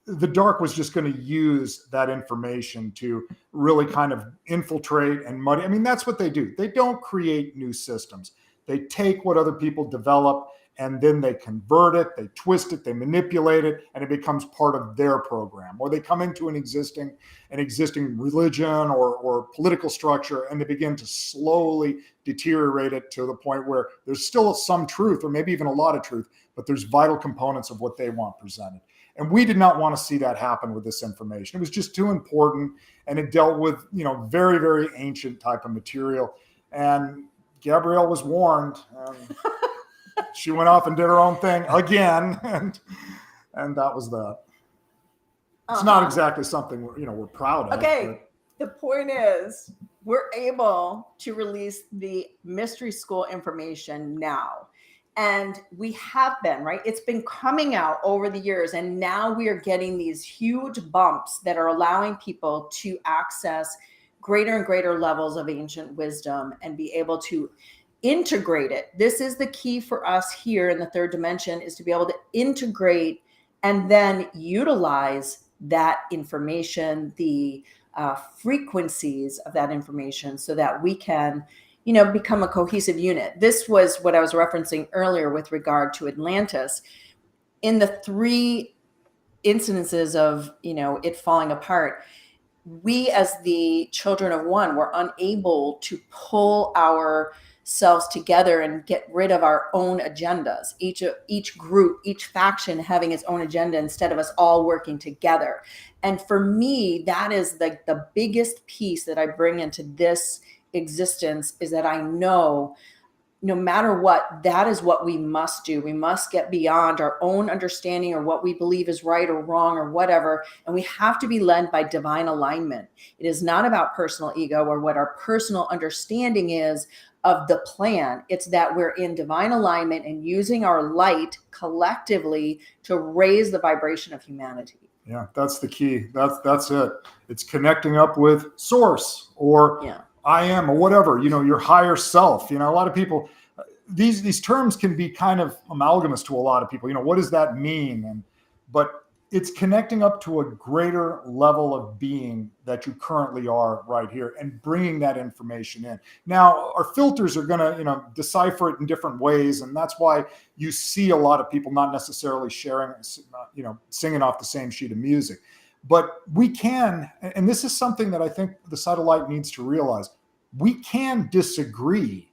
the dark was just going to use that information to really kind of infiltrate and muddy. I mean, that's what they do. They don't create new systems. They take what other people develop and then they convert it, they twist it, they manipulate it, and it becomes part of their program. Or they come into an existing religion or political structure, and they begin to slowly deteriorate it to the point where there's still some truth, or maybe even a lot of truth, but there's vital components of what they want presented. And we did not want to see that happen with this information. It was just too important, and it dealt with, you know, very, very ancient type of material. And Gabrielle was warned. She went off and did her own thing again, and that was that. It's not exactly something we're proud of. Okay, the point is we're able to release the mystery school information now. And we have been, right? It's been coming out over the years, and now we are getting these huge bumps that are allowing people to access greater and greater levels of ancient wisdom and be able to integrate it. This is the key for us here in the third dimension, is to be able to integrate and then utilize that information, the frequencies of that information, so that we can, you know, become a cohesive unit. This was what I was referencing earlier with regard to Atlantis. In the 3 incidences of, you know, it falling apart, we as the children of one were unable to pull ourselves together and get rid of our own agendas. Each group, each faction having its own agenda instead of us all working together. And for me, that is the biggest piece that I bring into this existence, is that I know no matter what, that is what we must do. We must get beyond our own understanding or what we believe is right or wrong or whatever. And we have to be led by divine alignment. It is not about personal ego or what our personal understanding is of the plan. It's that we're in divine alignment and using our light collectively to raise the vibration of humanity. Yeah, that's the key. That's it. It's connecting up with source, or I am, or whatever, you know, your higher self. You know, a lot of people, these terms can be kind of amalgamous to a lot of people. You know, what does that mean? But it's connecting up to a greater level of being that you currently are right here and bringing that information in. Now, our filters are going to, you know, decipher it in different ways. And that's why you see a lot of people not necessarily sharing, you know, singing off the same sheet of music. But we can, and this is something that I think the side of light needs to realize, we can disagree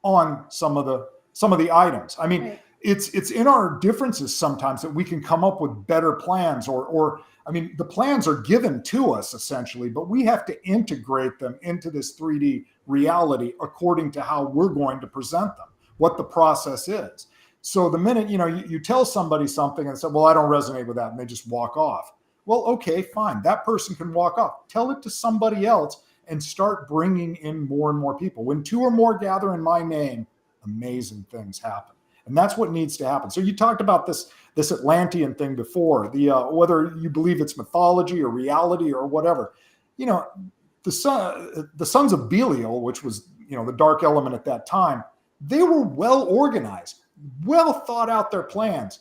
on some of the items. I mean, it's in our differences sometimes that we can come up with better plans, or I mean, the plans are given to us essentially, but we have to integrate them into this 3D reality according to how we're going to present them, what the process is. So the minute, you know, you tell somebody something and say, well, I don't resonate with that, and they just walk off. Well, okay, fine. That person can walk off. Tell it to somebody else and start bringing in more and more people. When 2 or more gather in my name, amazing things happen. And that's what needs to happen. So you talked about this Atlantean thing before, whether you believe it's mythology or reality or whatever. You know, the sons of Belial, which was, you know, the dark element at that time, they were well organized, well thought out their plans,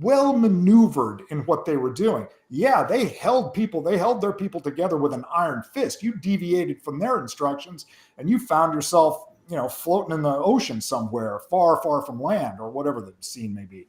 well maneuvered in what they were doing. Yeah, they held their people together with an iron fist. You deviated from their instructions and you found yourself, you know, floating in the ocean somewhere far, far from land, or whatever the scene may be.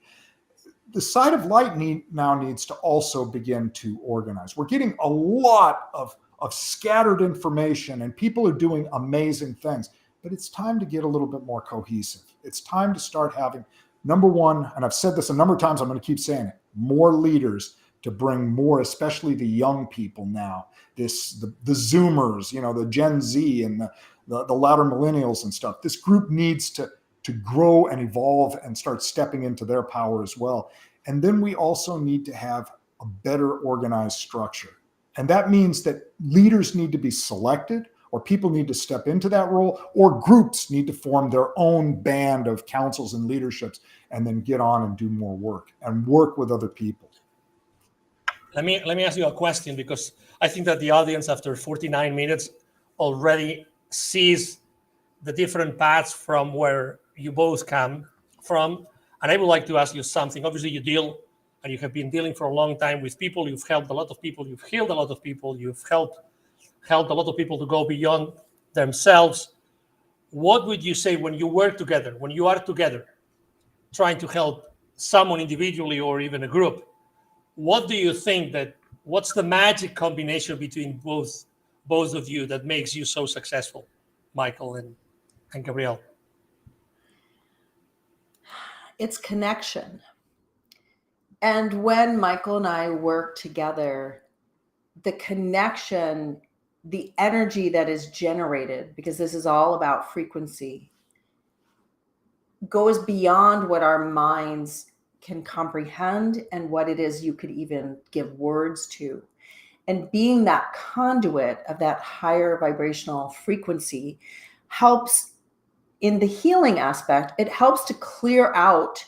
The side of light now needs to also begin to organize. We're getting a lot of scattered information, and people are doing amazing things, but it's time to get a little bit more cohesive. It's time to start having, number one, and I've said this a number of times, I'm going to keep saying it, more leaders to bring more, especially the young people now, the Zoomers, you know, the Gen Z and the latter millennials and stuff. This group needs to grow and evolve and start stepping into their power as well. And then we also need to have a better organized structure. And that means that leaders need to be selected, or people need to step into that role, or groups need to form their own band of councils and leaderships and then get on and do more work and work with other people. Let me ask you a question, because I think that the audience after 49 minutes already sees the different paths from where you both come from. And I would like to ask you something. Obviously, you deal, and you have been dealing for a long time with people. You've helped a lot of people. You've healed a lot of people. You've helped a lot of people to go beyond themselves. What would you say when you work together, when you are together, trying to help someone individually or even a group? What do you think what's the magic combination between both of you that makes you so successful, Michael and Gabrielle? It's connection. And when Michael and I work together, the connection, the energy that is generated, because this is all about frequency, goes beyond what our minds can comprehend and what it is you could even give words to. And being that conduit of that higher vibrational frequency helps in the healing aspect. It helps to clear out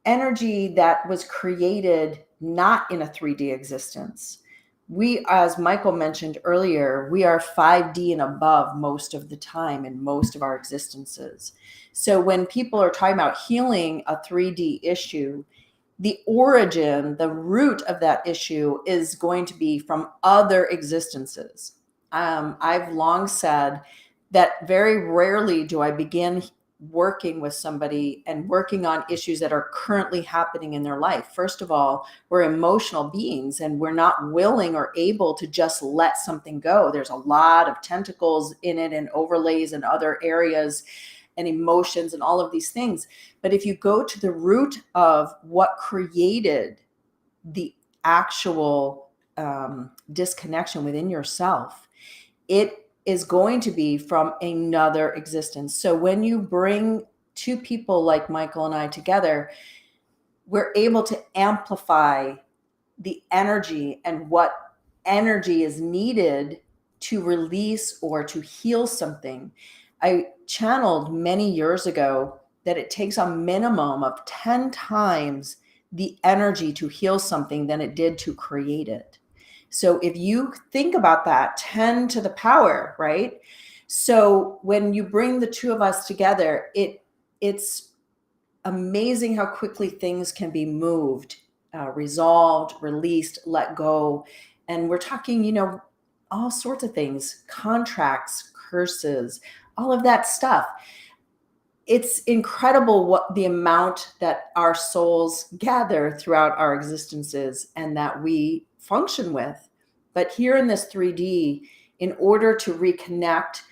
energy that was created not in a 3D existence. We, as Michael mentioned earlier, we are 5D and above most of the time in most of our existences. So when people are talking about healing a 3D issue, the origin, the root of that issue is going to be from other existences. I've long said that very rarely do I begin working with somebody and working on issues that are currently happening in their life. First of all, we're emotional beings and we're not willing or able to just let something go. There's a lot of tentacles in it and overlays in other areas and emotions and all of these things. But if you go to the root of what created the actual disconnection within yourself, it is going to be from another existence. So when you bring two people like Michael and I together, we're able to amplify the energy and what energy is needed to release or to heal something. I channeled many years ago that it takes a minimum of 10 times the energy to heal something than it did to create it. So if you think about that, 10 to the power, right? So when you bring the two of us together, it's amazing how quickly things can be moved, resolved, released, let go. And we're talking, all sorts of things, contracts, curses, all of that stuff. It's incredible what the amount that our souls gather throughout our existences and that we function with. But here in this 3D, in order to reconnect,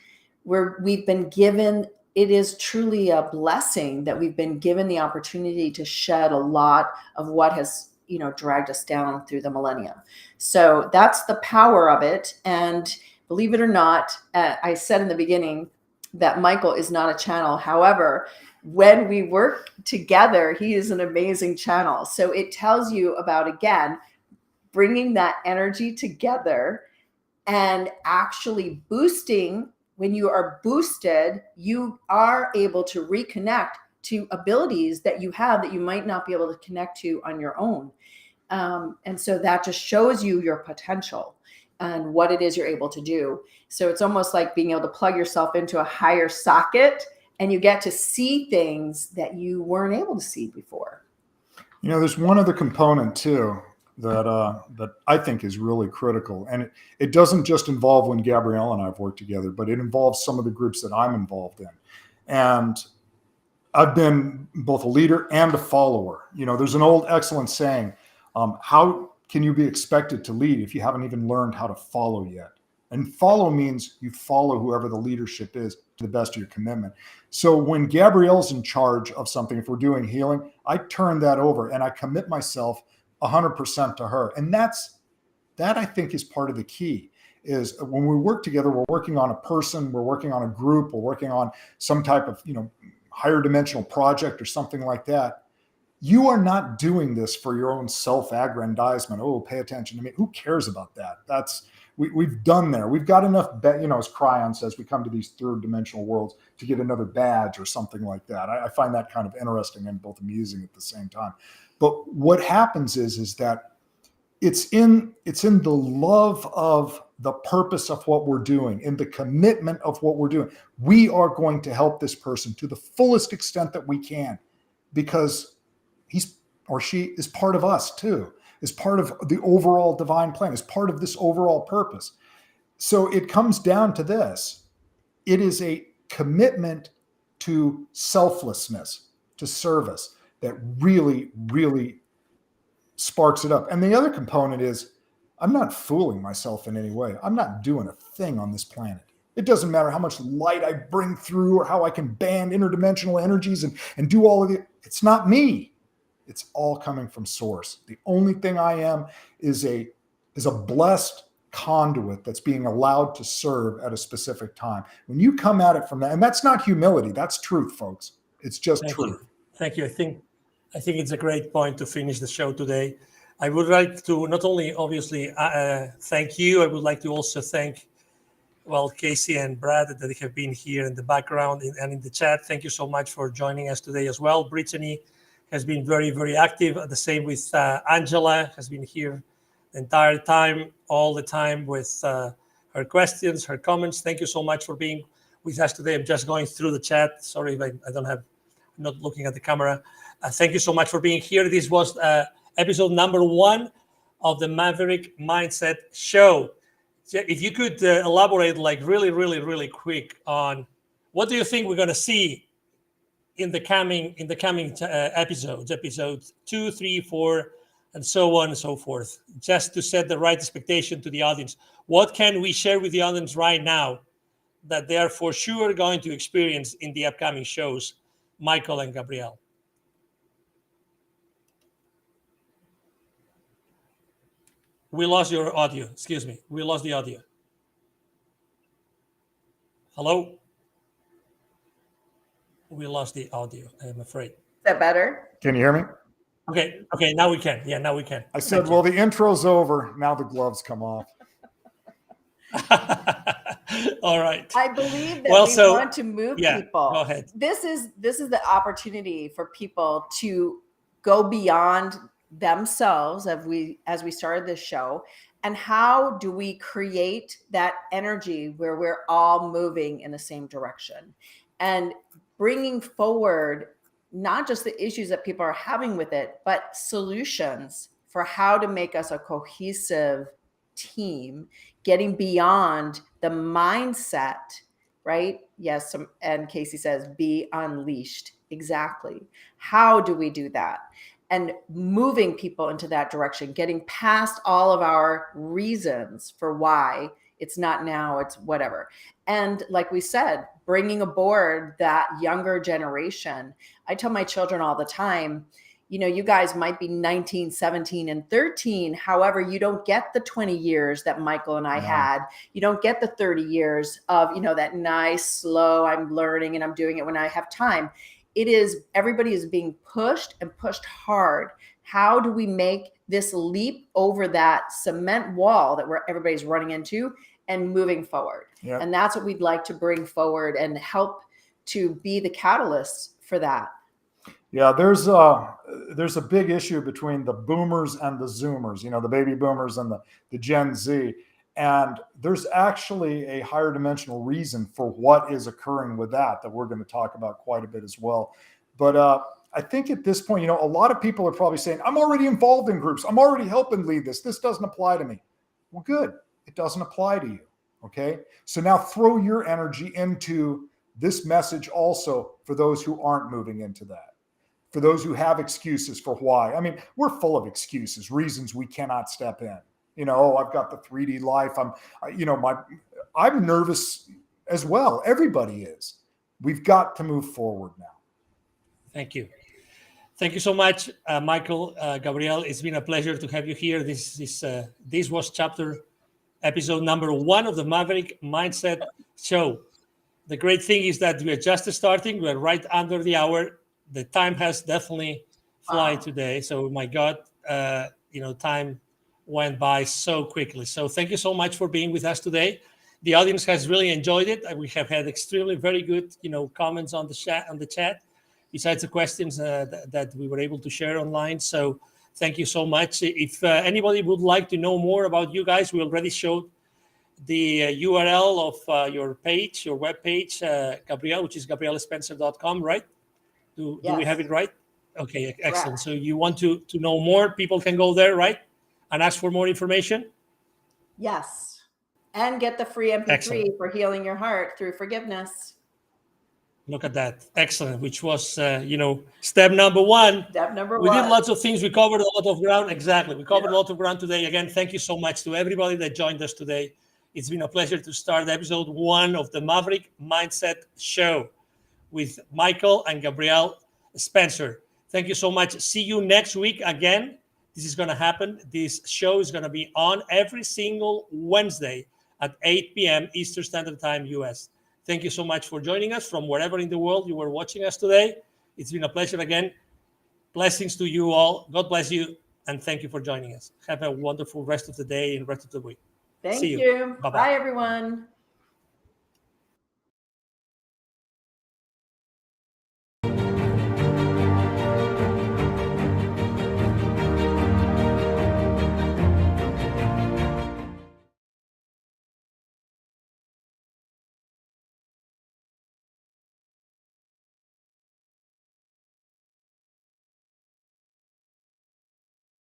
we've been given, it is truly a blessing that we've been given the opportunity to shed a lot of what has, dragged us down through the millennia. So that's the power of it. And believe it or not, I said in the beginning that Michael is not a channel. However, when we work together, he is an amazing channel. So it tells you about, again, bringing that energy together and actually boosting. When you are boosted, you are able to reconnect to abilities that you have that you might not be able to connect to on your own. And so that just shows you your potential and what it is you're able to do. So it's almost like being able to plug yourself into a higher socket and you get to see things that you weren't able to see before. There's one other component too that I think is really critical. And it doesn't just involve when Gabrielle and I have worked together, but it involves some of the groups that I'm involved in. And I've been both a leader and a follower. There's an old excellent saying, how can you be expected to lead if you haven't even learned how to follow yet? And follow means you follow whoever the leadership is to the best of your commitment. So when Gabrielle's in charge of something, if we're doing healing, I turn that over and I commit myself 100% to her. And that I think is part of the key, is when we work together, we're working on a person, we're working on a group, we're working on some type of, higher dimensional project or something like that. You are not doing this for your own self-aggrandizement. Oh, pay attention to me. Who cares about that? We've done there. We've got enough, as Cryon says, we come to these third dimensional worlds to get another badge or something like that. I find that kind of interesting and both amusing at the same time. But what happens is that it's in the love of the purpose of what we're doing, in the commitment of what we're doing. We are going to help this person to the fullest extent that we can, because he's or she is part of us too, is part of the overall divine plan, is part of this overall purpose. So it comes down to this. It is a commitment to selflessness, to service, that really, really sparks it up. And the other component is, I'm not fooling myself in any way. I'm not doing a thing on this planet. It doesn't matter how much light I bring through or how I can band interdimensional energies and do all of it. It's not me. It's all coming from source. The only thing I am is a blessed conduit that's being allowed to serve at a specific time. When you come at it from that, and that's not humility, that's truth, folks. It's just truth. Thank you. I think it's a great point to finish the show today. I would like to not only obviously thank you, I would like to also thank, Casey and Brad that have been here in the background and in the chat. Thank you so much for joining us today as well. Brittany has been very, very active. The same with Angela, has been here the entire time, all the time with her questions, her comments. Thank you so much for being with us today. I'm just going through the chat. Sorry if I'm not looking at the camera. Thank you so much for being here. This was episode number 1 of the Maverick Mindset Show. If you could elaborate really, really, really quick on what do you think we're going to see in the coming episodes, episodes 2, 3, 4, and so on and so forth, just to set the right expectation to the audience. What can we share with the audience right now that they are for sure going to experience in the upcoming shows, Michael and Gabrielle? We lost your audio. Excuse me. We lost the audio. Hello? We lost the audio, I'm afraid. Is that better? Can you hear me? Okay, now we can. Yeah, now we can. I said, well, the intro's over. Now the gloves come off. All right. I believe that we want to move people. Go ahead. This is the opportunity for people to go beyond themselves as we started this show. And how do we create that energy where we're all moving in the same direction and bringing forward not just the issues that people are having with it, but solutions for how to make us a cohesive team, getting beyond the mindset, right? Yes. And Casey says, be unleashed. Exactly. How do we do that? And moving people into that direction, getting past all of our reasons for why it's not now, it's whatever. And like we said, bringing aboard that younger generation. I tell my children all the time, you guys might be 19, 17, and 13. However, you don't get the 20 years that Michael and I had. You don't get the 30 years of, that nice, slow, I'm learning and I'm doing it when I have time. It is, everybody is being pushed and pushed hard. How do we make this leap over that cement wall that everybody's running into and moving forward? Yep. And that's what we'd like to bring forward and help to be the catalyst for that. Yeah, there's a big issue between the boomers and the zoomers, the baby boomers and the Gen Z. And there's actually a higher dimensional reason for what is occurring with that we're going to talk about quite a bit as well. But I think at this point, a lot of people are probably saying, I'm already involved in groups. I'm already helping lead this. This doesn't apply to me. Well, good. It doesn't apply to you. Okay. So now throw your energy into this message also for those who aren't moving into that, for those who have excuses for why. I mean, we're full of excuses, reasons we cannot step in. I've got the 3D life. I'm nervous as well. Everybody is. We've got to move forward now. Thank you. Thank you so much, Michael, Gabrielle. It's been a pleasure to have you here. This was episode number 1 of the Maverick Mindset Show. The great thing is that we're just starting. We're right under the hour. The time has definitely fly today. So my God, time went by so quickly. So thank you so much for being with us today. The audience has really enjoyed it. We have had extremely very good, comments on the chat, besides the questions that we were able to share online. So thank you so much. If anybody would like to know more about you guys, we already showed the URL of your page, your webpage, Gabrielle, which is gabriellespencer.com, right? Do we have it right? Okay, excellent. Correct. So you want to know more, people can go there, right? And ask for more information? Yes. And get the free MP3 Excellent. for healing your heart through forgiveness. Look at that. Excellent. Which was, step number one. Step number We one. did lots of things. We covered a lot of ground. Exactly. We covered a lot of ground today. Again, thank you so much to everybody that joined us today. It's been a pleasure to start episode 1 of the Maverick Mindset Show with Michael and Gabrielle Spencer. Thank you so much. See you next week again. This is going to happen. This show is going to be on every single Wednesday at 8 p.m. Eastern Standard Time, US. Thank you so much for joining us from wherever in the world you were watching us today. It's been a pleasure again. Blessings to you all. God bless you. And thank you for joining us. Have a wonderful rest of the day and rest of the week. Thank See you. you. Bye-bye. Bye, everyone.